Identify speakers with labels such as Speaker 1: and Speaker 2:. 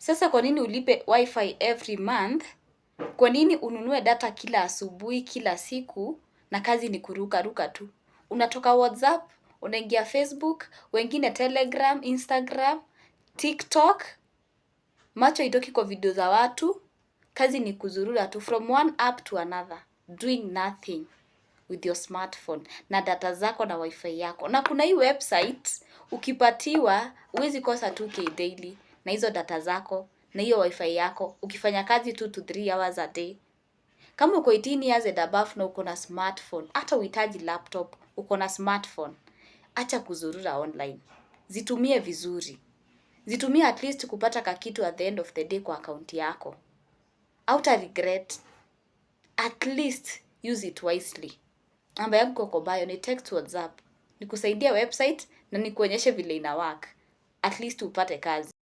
Speaker 1: Sasa kwa nini ulipe wifi every month? Kwa nini ununue data kila asubuhi, kila siku, na kazi ni kuruka tu? Unatoka WhatsApp, unaingia Facebook, wengine Telegram, Instagram, TikTok, macho itoki kwa video za watu, kazi ni kuzurura tu from one app to another, doing nothing with your smartphone, na data zako na wifi yako. Na kuna hii website, ukipatiwa, huwezi kosa 2k daily, na hizo data zako, na hiyo wifi yako, ukifanya kazi 2 to 3 hours a day. Kama uko 18 years and above na uko na smartphone, hata uhitaji laptop, uko na smartphone, acha kuzurura online. Zitumie vizuri. Zitumie at least kupata kakitu at the end of the day kwa account yako. Hauta regret. At least use it wisely. Namba yangu kwa bio ni text WhatsApp. Nikusaidia website na nikuonyeshe vile ina work. At least upate kazi.